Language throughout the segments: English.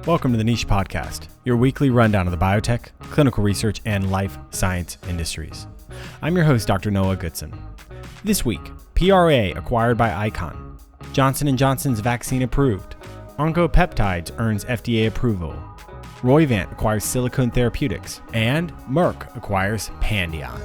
Welcome to the Niche Podcast, your weekly rundown of the biotech, clinical research, and life science industries. I'm your host, Dr. Noah Goodson. This week, PRA acquired by Icon, Johnson & Johnson's vaccine approved, Oncopeptides earns FDA approval, Roivant acquires Silicone Therapeutics, and Merck acquires Pandion.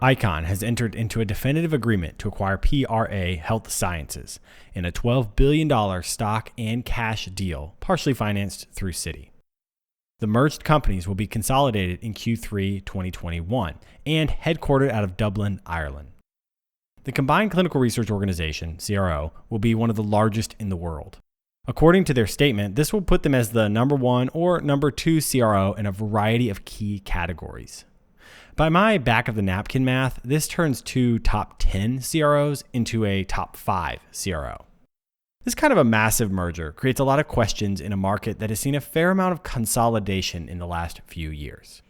Icon has entered into a definitive agreement to acquire PRA Health Sciences in a $12 billion stock and cash deal, partially financed through Citi. The merged companies will be consolidated in Q3 2021 and headquartered out of Dublin, Ireland. The combined clinical research organization, CRO, will be one of the largest in the world. According to their statement, this will put them as the number one or number two CRO in a variety of key categories. By my back of the napkin math, this turns two top 10 CROs into a top 5 CRO. This kind of a massive merger creates a lot of questions in a market that has seen a fair amount of consolidation in the last few years.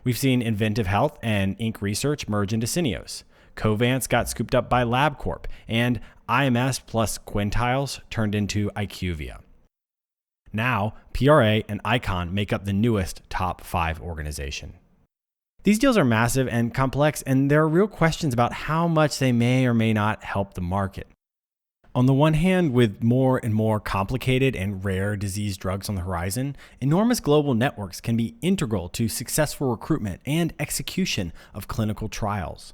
We've seen Inventive Health and Inc. Research merge into Syneos. Covance got scooped up by LabCorp, and IMS plus Quintiles turned into IQVIA. Now, PRA and Icon make up the newest top 5 organization. These deals are massive and complex, and there are real questions about how much they may or may not help the market. On the one hand, with more and more complicated and rare disease drugs on the horizon, enormous global networks can be integral to successful recruitment and execution of clinical trials.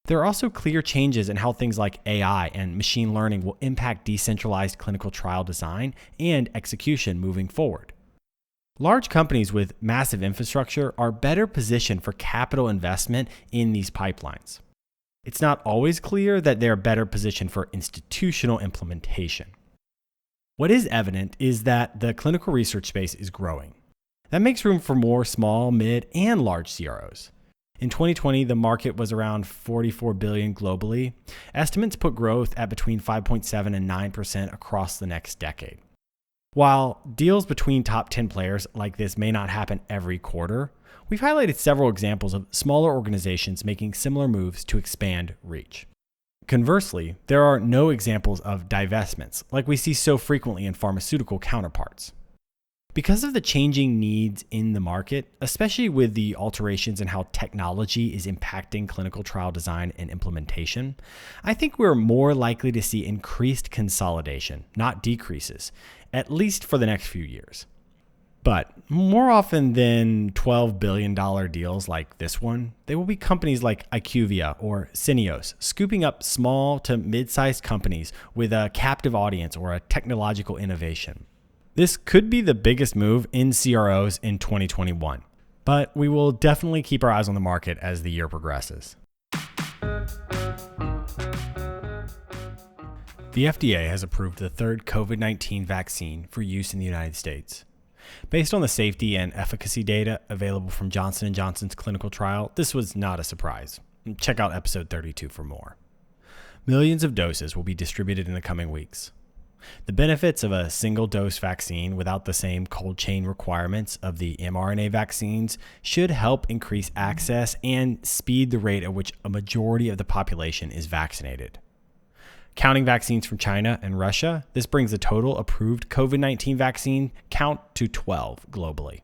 There are also clear changes in how things like AI and machine learning will impact decentralized clinical trial design and execution moving forward. Large companies with massive infrastructure are better positioned for capital investment in these pipelines. It's not always clear that they're better positioned for institutional implementation. What is evident is that the clinical research space is growing. That makes room for more small, mid, and large CROs. In 2020, the market was around $44 billion globally. Estimates put growth at between 5.7 and 9% across the next decade. While deals between top 10 players like this may not happen every quarter, we've highlighted several examples of smaller organizations making similar moves to expand reach. Conversely, there are no examples of divestments like we see so frequently in pharmaceutical counterparts. Because of the changing needs in the market, especially with the alterations in how technology is impacting clinical trial design and implementation, I think we're more likely to see increased consolidation, not decreases, at least for the next few years. But more often than $12 billion deals like this one, they will be companies like IQVIA or Syneos scooping up small to mid-sized companies with a captive audience or a technological innovation. This could be the biggest move in CROs in 2021, but we will definitely keep our eyes on the market as the year progresses. The FDA has approved the third COVID-19 vaccine for use in the United States. Based on the safety and efficacy data available from Johnson & Johnson's clinical trial, this was not a surprise. Check out episode 32 for more. Millions of doses will be distributed in the coming weeks. The benefits of a single-dose vaccine without the same cold chain requirements of the mRNA vaccines should help increase access and speed the rate at which a majority of the population is vaccinated. Counting vaccines from China and Russia, this brings the total approved COVID-19 vaccine count to 12 globally.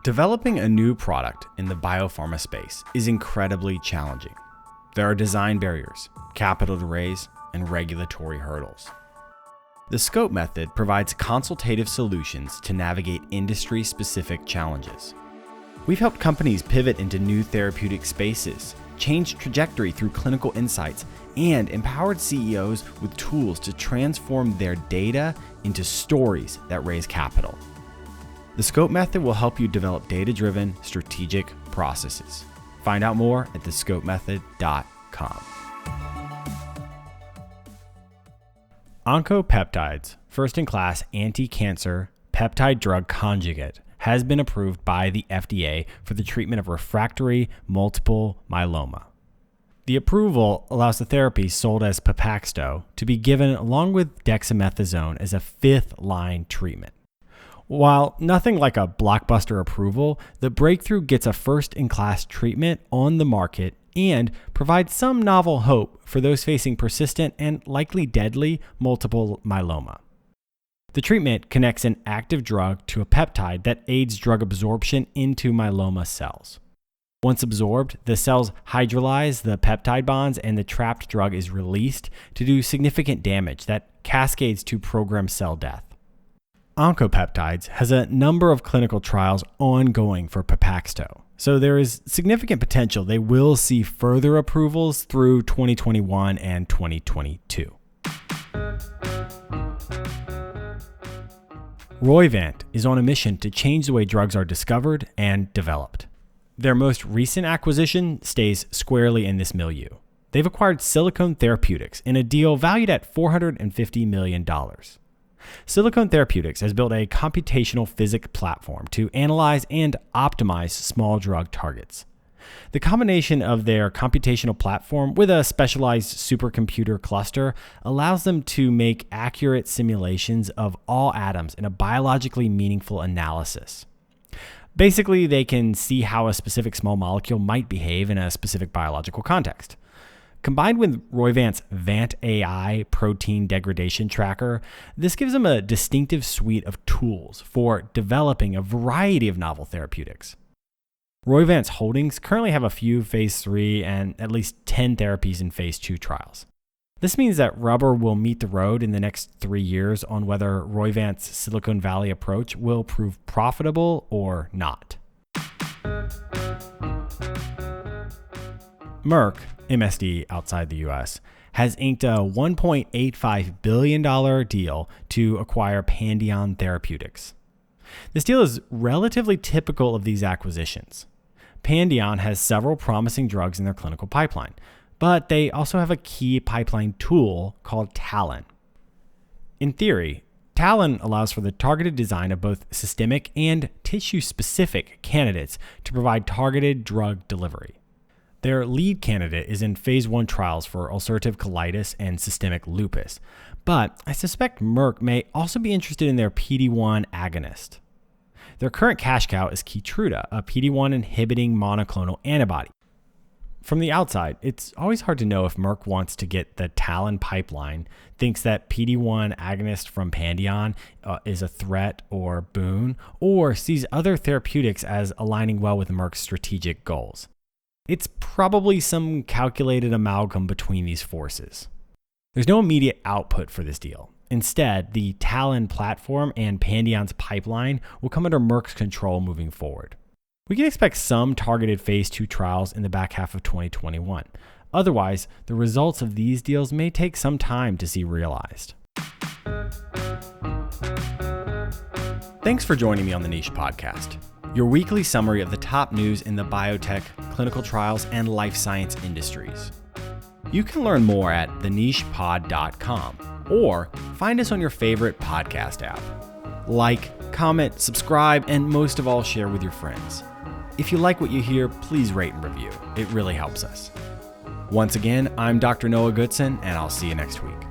Developing a new product in the biopharma space is incredibly challenging. There are design barriers, capital to raise, and regulatory hurdles. The SCOPE method provides consultative solutions to navigate industry-specific challenges. We've helped companies pivot into new therapeutic spaces, change trajectory through clinical insights, and empowered CEOs with tools to transform their data into stories that raise capital. The SCOPE method will help you develop data-driven, strategic processes. Find out more at thescopemethod.com. Oncopeptides, first-in-class anti-cancer peptide drug conjugate, has been approved by the FDA for the treatment of refractory multiple myeloma. The approval allows the therapy sold as Pepaxto to be given along with dexamethasone as a fifth-line treatment. While nothing like a blockbuster approval, the breakthrough gets a first-in-class treatment on the market and provide some novel hope for those facing persistent and likely deadly multiple myeloma. The treatment connects an active drug to a peptide that aids drug absorption into myeloma cells. Once absorbed, the cells hydrolyze the peptide bonds and the trapped drug is released to do significant damage that cascades to program cell death. Oncopeptides has a number of clinical trials ongoing for Pepaxto, so there is significant potential they will see further approvals through 2021 and 2022. Roivant is on a mission to change the way drugs are discovered and developed. Their most recent acquisition stays squarely in this milieu. They've acquired Silicone Therapeutics in a deal valued at $450 million. Silicone Therapeutics has built a computational physics platform to analyze and optimize small drug targets. The combination of their computational platform with a specialized supercomputer cluster allows them to make accurate simulations of all atoms in a biologically meaningful analysis. Basically, they can see how a specific small molecule might behave in a specific biological context. Combined with Roivant's Vant AI protein degradation tracker, this gives them a distinctive suite of tools for developing a variety of novel therapeutics. Roivant's holdings currently have a few phase 3 and at least 10 therapies in phase 2 trials. This means that rubber will meet the road in the next 3 years on whether Roivant's Silicon Valley approach will prove profitable or not. Merck, MSD outside the US, has inked a $1.85 billion deal to acquire Pandion Therapeutics. This deal is relatively typical of these acquisitions. Pandion has several promising drugs in their clinical pipeline, but they also have a key pipeline tool called Talon. In theory, Talon allows for the targeted design of both systemic and tissue-specific candidates to provide targeted drug delivery. Their lead candidate is in phase 1 trials for ulcerative colitis and systemic lupus, but I suspect Merck may also be interested in their PD-1 agonist. Their current cash cow is Keytruda, a PD-1 inhibiting monoclonal antibody. From the outside, it's always hard to know if Merck wants to get the Talon pipeline, thinks that PD-1 agonist from Pandion is a threat or boon, or sees other therapeutics as aligning well with Merck's strategic goals. It's probably some calculated amalgam between these forces. There's no immediate output for this deal. Instead, the Talon platform and Pandion's pipeline will come under Merck's control moving forward. We can expect some targeted phase 2 trials in the back half of 2021. Otherwise, the results of these deals may take some time to see realized. Thanks for joining me on the Niche Podcast, your weekly summary of the top news in the biotech, clinical trials, and life science industries. You can learn more at thenichepod.com or find us on your favorite podcast app. Like, comment, subscribe, and most of all, share with your friends. If you like what you hear, please rate and review. It really helps us. Once again, I'm Dr. Noah Goodson, and I'll see you next week.